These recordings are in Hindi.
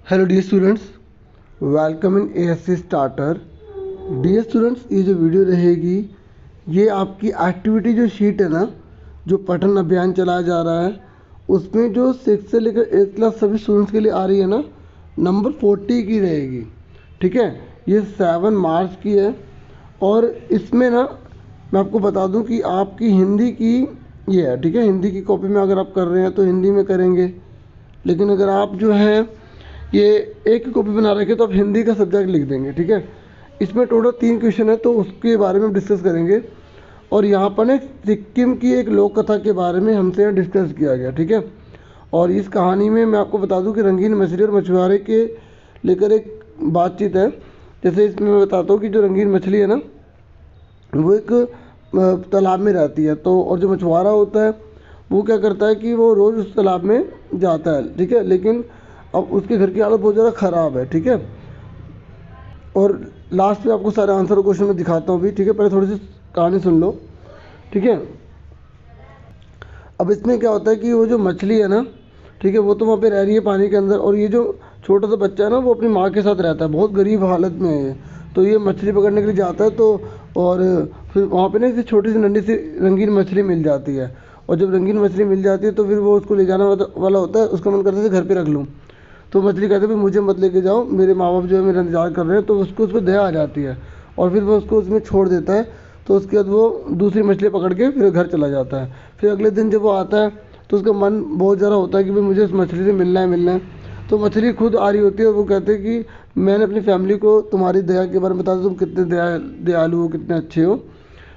Hello dear students, welcome in ASC starter. Dear students, ये जो वीडियो रहेगी ये आपकी एक्टिविटी जो शीट है ना, जो पठन अभियान चलाया जा रहा है उसमें जो 6 से लेकर 8 क्लास सभी स्टूडेंट्स के लिए आ रही है ना, नंबर 40 की रहेगी। ठीक है, ये 7 मार्च की है। और इसमें ना मैं आपको बता दूं कि आपकी हिंदी की ये है। ठीक है, हिंदी की कॉपी में अगर आप कर रहे हैं तो हिंदी में करेंगे, लेकिन अगर आप जो है ये एक ही कॉपी बना रखे तो आप हिंदी का सब्जेक्ट लिख देंगे। ठीक है, इसमें टोटल 3 क्वेश्चन है तो उसके बारे में डिस्कस करेंगे। और यहाँ पर ना सिक्किम की एक लोक कथा के बारे में हमसे डिस्कस किया गया। ठीक है, और इस कहानी में मैं आपको बता दूं कि रंगीन मछली और मछुआरे के लेकर एक बातचीत है। जैसे इसमें मैं बताता हूँ कि जो रंगीन मछली है ना, वो एक तालाब में रहती है, तो और जो मछुआरा होता है वो क्या करता है कि वो रोज़ उस तालाब में जाता है। ठीक है, लेकिन अब उसके घर की हालत बहुत ज़्यादा ख़राब है। ठीक है, और लास्ट में आपको सारे आंसर क्वेश्चन में दिखाता हूँ भी। ठीक है, पहले थोड़ी सी कहानी सुन लो। ठीक है, अब इसमें क्या होता है कि वो जो मछली है ना, ठीक है, वो तो वहाँ पे रह रही है पानी के अंदर, और ये जो छोटा सा बच्चा है ना वो अपनी माँ के साथ रहता है, बहुत गरीब हालत में है। तो ये मछली पकड़ने के लिए जाता है, तो और फिर वहाँ पे ना इसे छोटी सी नन्ही सी रंगीन मछली मिल जाती है। और जब रंगीन मछली मिल जाती है तो फिर वो उसको ले जाना वाला होता है, उसका मन करता है घर पे रख लूँ। तो मछली कहते हैं मुझे मत लेके जाओ, मेरे माँ बाप जो है मेरा इंतजार कर रहे हैं। तो उसको उस पर दया आ जाती है और फिर वो उसको उसमें छोड़ देता है। तो उसके बाद वो दूसरी मछली पकड़ के फिर घर चला जाता है। फिर अगले दिन जब वो आता है तो उसका मन बहुत ज़्यादा होता है कि भाई मुझे इस मछली से मिलना है। तो मछली खुद आ रही होती है और वो कहते हैं कि मैंने अपनी फैमिली को तुम्हारी दया के बारे में बता दिया, तुम कितने दयालु हो, कितने अच्छे हो।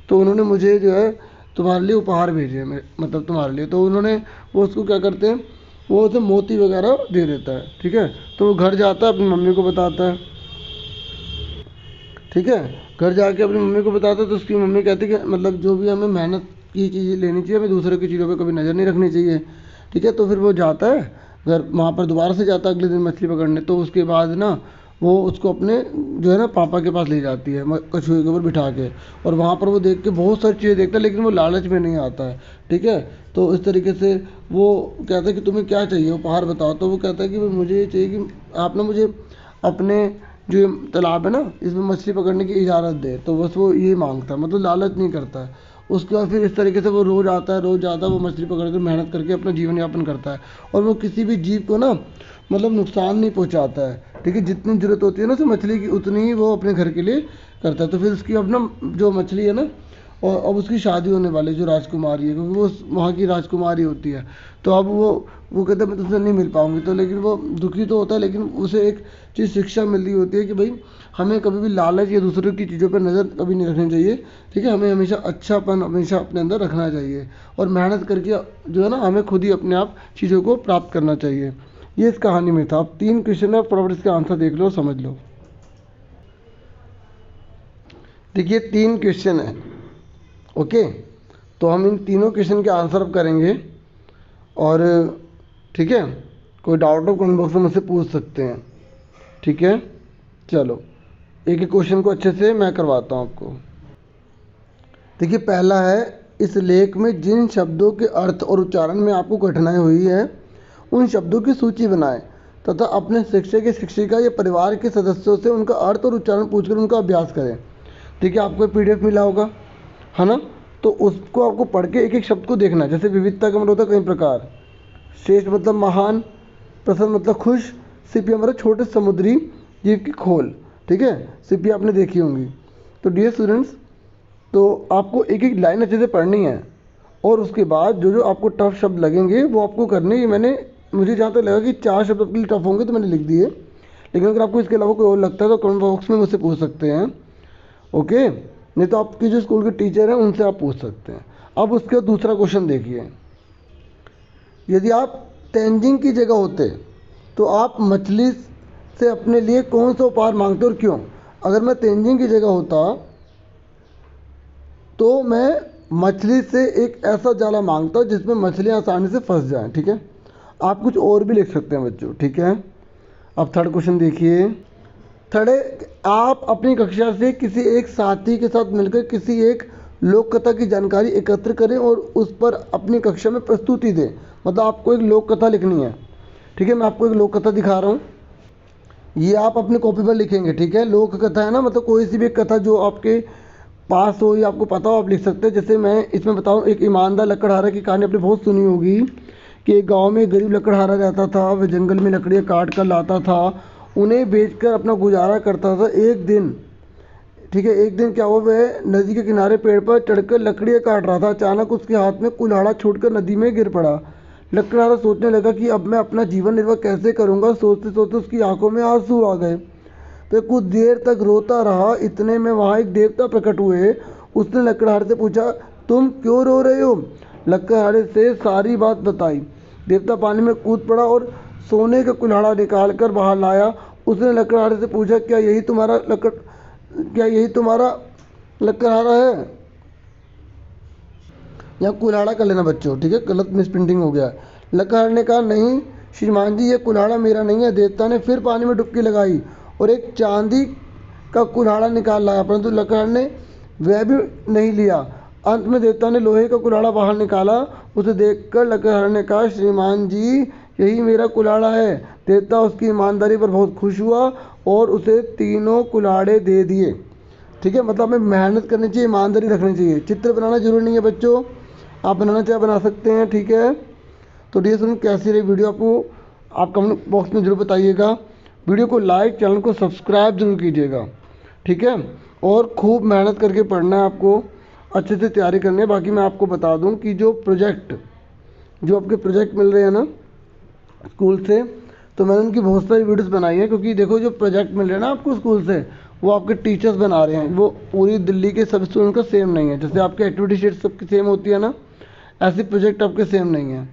तो उन्होंने मुझे जो है तुम्हारे लिए उपहार भेजे हैं, मतलब तुम्हारे लिए। तो उन्होंने वो उसको क्या करते हैं, वो उसे मोती वगैरह दे देता है। ठीक है, तो वो घर जाता है, अपनी मम्मी को बताता है। ठीक है, घर जाके अपनी मम्मी को बताता है तो उसकी मम्मी कहती है कि मतलब जो भी हमें मेहनत की चीज़ें लेनी चाहिए, हमें दूसरे की चीज़ों पे कभी नज़र नहीं रखनी चाहिए। ठीक है, तो फिर वो जाता है घर, वहाँ पर दोबारा से जाता है अगले दिन मछली पकड़ने। तो उसके बाद ना वो उसको अपने जो है ना पापा के पास ले जाती है, कछुए के ऊपर बिठा के। और वहाँ पर वो देख के बहुत सारी चीज़ें देखता है, लेकिन वो लालच में नहीं आता है। ठीक है, तो इस तरीके से वो कहता है कि तुम्हें क्या चाहिए, उपहार बताओ। तो वो कहता है कि मुझे ये चाहिए कि आप ना मुझे अपने जो ये तालाब है ना इसमें मछली पकड़ने की इजाज़त दे। तो बस वो ये मांगता है, मतलब लालच नहीं करता है। उसके बाद फिर इस तरीके से वो रोज़ आता है, रोज़ आता है, वो मछली पकड़ कर मेहनत करके अपना जीवन यापन करता है। और वो किसी भी जीव को ना मतलब नुकसान नहीं पहुंचाता है। ठीक है, जितनी ज़रूरत होती है ना उसे मछली की, उतनी ही वो अपने घर के लिए करता है। तो फिर उसकी अब ना जो मछली है ना, और अब उसकी शादी होने वाली है जो राजकुमारी है, क्योंकि वो वहाँ की राजकुमारी होती है। तो अब वो कहता है मैं तुमसे नहीं मिल पाऊंगी। तो लेकिन वो दुखी तो होता है, लेकिन उसे एक चीज़ शिक्षा मिल रही होती है कि भाई हमें कभी भी लालच या दूसरों की चीज़ों पर नज़र कभी नहीं रखनी चाहिए। ठीक है, हमें हमेशा अच्छापन हमेशा अपने अंदर रखना चाहिए, और मेहनत करके जो है ना हमें खुद ही अपने आप चीज़ों को प्राप्त करना चाहिए। ये इस कहानी में था। अब 3 क्वेश्चन है, फटाफट इसका आंसर देख लो और समझ लो। देखिए 3 क्वेश्चन है। ओके, तो हम इन तीनों क्वेश्चन के आंसर अब करेंगे। और ठीक है, कोई डाउट हो कमेंट बॉक्स में मुझसे पूछ सकते हैं। ठीक है, चलो एक एक क्वेश्चन को अच्छे से मैं करवाता हूँ आपको। देखिए पहला है, इस लेख में जिन शब्दों के अर्थ और उच्चारण में आपको कठिनाई हुई है उन शब्दों की सूची बनाएं तथा अपने शिक्षक या शिक्षिका या परिवार के सदस्यों से उनका अर्थ और उच्चारण पूछकर उनका अभ्यास करें। ठीक है, आपको पीडीएफ मिला होगा, है ना। तो उसको आपको पढ़ के एक एक शब्द को देखना है। जैसे विविधता का मतलब होता है कई प्रकार, श्रेष्ठ मतलब महान, प्रसन्न मतलब खुश, सिपिया मतलब छोटे समुद्री जीव की खोल। ठीक है, सिपिया आपने देखी होंगी। तो डियर स्टूडेंट्स, तो आपको एक एक लाइन अच्छे से पढ़नी है, और उसके बाद जो जो आपको टफ शब्द लगेंगे वो आपको करने ही। मुझे जहाँ तक लगा कि 4 शब्द आपके लिए टफ होंगे तो मैंने लिख दिए, लेकिन अगर आपको इसके अलावा कोई और लगता है तो कमेंट बॉक्स में मुझसे पूछ सकते हैं। ओके, नहीं तो आपकी जो स्कूल के टीचर हैं उनसे आप पूछ सकते हैं। अब उसका दूसरा क्वेश्चन देखिए, यदि आप तेंजिंग की जगह होते तो आप मछली से अपने लिए कौन सा उपहार मांगते और क्यों। अगर मैं तेंजिंग की जगह होता तो मैं मछली से एक ऐसा जाला मांगता जिसमें मछलियाँ आसानी से फंस जाएं। ठीक है, आप कुछ और भी लिख सकते हैं बच्चों। ठीक है, अब थर्ड क्वेश्चन देखिए। थर्ड है, आप अपनी कक्षा से किसी एक साथी के साथ मिलकर किसी एक लोक कथा की जानकारी एकत्र करें और उस पर अपनी कक्षा में प्रस्तुति दें। मतलब आपको एक लोक कथा लिखनी है। ठीक है, मैं आपको एक लोक कथा दिखा रहा हूँ। ये आप अपनी कॉपी पर लिखेंगे, ठीक है। लोक कथा है ना, मतलब कोई सी भी कथा जो आपके पास हो या आपको पता हो आप लिख सकते हैं। जैसे मैं इसमें बताऊं, एक ईमानदार लकड़हारा की कहानी आपने बहुत सुनी होगी कि एक गांव में एक गरीब लकड़हारा रहता था। वह जंगल में लकड़ियाँ काट कर लाता था, उन्हें बेचकर अपना गुजारा करता था। एक दिन, ठीक है, एक दिन क्या हुआ, वह नदी के किनारे पेड़ पर चढ़कर लकड़ियाँ काट रहा था। अचानक उसके हाथ में कुल्हाड़ा छूटकर नदी में गिर पड़ा। लकड़हारा सोचने लगा कि अब मैं अपना जीवन निर्वाह कैसे करूँगा। सोचते सोचते उसकी आंखों में आंसू आ गए। तो कुछ देर तक रोता रहा। इतने में वहाँ एक देवता प्रकट हुए। उसने लकड़हारे से पूछा, तुम क्यों रो रहे हो? लकड़हारे से सारी बात बताई। देवता पानी में कूद पड़ा और सोने का कुल्हाड़ा निकाल कर बाहर लाया। उसने लकड़हारे से पूछा, क्या यही तुम्हारा लकड़हारा है? यहाँ कुल्हाड़ा कर लेना बच्चों, ठीक है, गलत मिसप्रिंटिंग हो गया। लकड़हारे ने कहा, नहीं श्रीमान जी, ये कुल्हाड़ा मेरा नहीं है। देवता ने फिर पानी में डुबकी लगाई और एक चांदी का कुल्हाड़ा निकाल लाया, परंतु लकड़हारे ने वह भी नहीं लिया। अंत में देवता ने लोहे का कुल्हाड़ा बाहर निकाला। उसे देखकर लकड़हारे ने कहा, श्रीमान जी, यही मेरा कुल्हाड़ा है। देवता उसकी ईमानदारी पर बहुत खुश हुआ और उसे तीनों कुल्हाड़े दे दिए। ठीक है, मतलब हमें मेहनत करनी चाहिए, ईमानदारी रखनी चाहिए। चित्र बनाना जरूरी नहीं है बच्चों, आप बनाना चाहे बना सकते हैं, ठीक है। तो डियर स्टूडेंट, कैसी रही वीडियो आपको आप कमेंट बॉक्स में जरूर बताइएगा। वीडियो को लाइक, चैनल को सब्सक्राइब जरूर कीजिएगा, ठीक है। और खूब मेहनत करके पढ़ना है आपको, अच्छे से तैयारी करनी है। बाकी मैं आपको बता दूं कि जो आपके प्रोजेक्ट मिल रहे हैं ना स्कूल से, तो मैंने उनकी बहुत सारी वीडियोस बनाई है। क्योंकि देखो, जो प्रोजेक्ट मिल रहे हैं ना आपको स्कूल से, वो आपके टीचर्स बना रहे हैं, वो पूरी दिल्ली के सब स्टूडेंट का सेम नहीं है। जैसे आपके एक्टिविटी शीट सबकी सेम होती है ना, ऐसे प्रोजेक्ट आपके सेम नहीं है।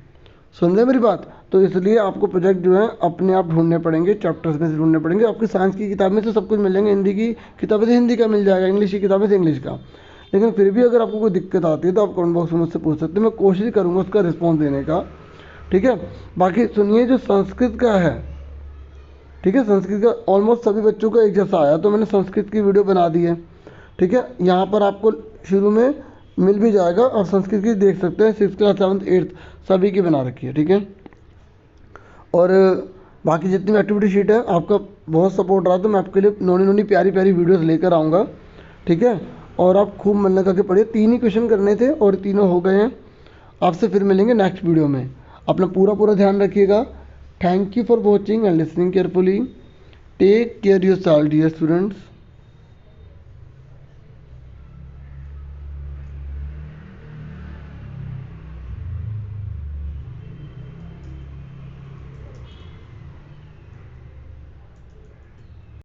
सुन रहे मेरी बात? तो इसलिए आपको प्रोजेक्ट जो है अपने आप ढूंढने पड़ेंगे, चैप्टर्स में से ढूंढने पड़ेंगे। आपकी साइंस की किताब में से सब कुछ मिल जाएंगे, हिंदी की किताबें से हिंदी का मिल जाएगा, इंग्लिश की किताबें से इंग्लिश का। लेकिन फिर भी अगर आपको कोई दिक्कत आती है तो आप कमेंट बॉक्स में मुझसे पूछ सकते हैं, मैं कोशिश करूँगा उसका रिस्पॉन्स देने का, ठीक है। बाकी सुनिए, जो संस्कृत का है, ठीक है, संस्कृत का ऑलमोस्ट सभी बच्चों का एक जैसा आया, तो मैंने संस्कृत की वीडियो बना दी है, ठीक है। यहाँ पर आपको शुरू में मिल भी जाएगा, और संस्कृत की देख सकते हैं, 6th क्लास 7th 8th सभी की बना रखी है, ठीक है। और बाकी जितनी भी एक्टिविटी शीट है, आपका बहुत सपोर्ट रहा तो मैं आपके लिए नोनी प्यारी प्यारी वीडियोस लेकर आऊँगा, ठीक है। और आप खूब मन लगा के पढ़िए। 3 ही क्वेश्चन करने थे और तीनों हो गए हैं। आपसे फिर मिलेंगे नेक्स्ट वीडियो में। अपना पूरा ध्यान रखिएगा। Thank you for watching and listening carefully. Take care yourself dear students.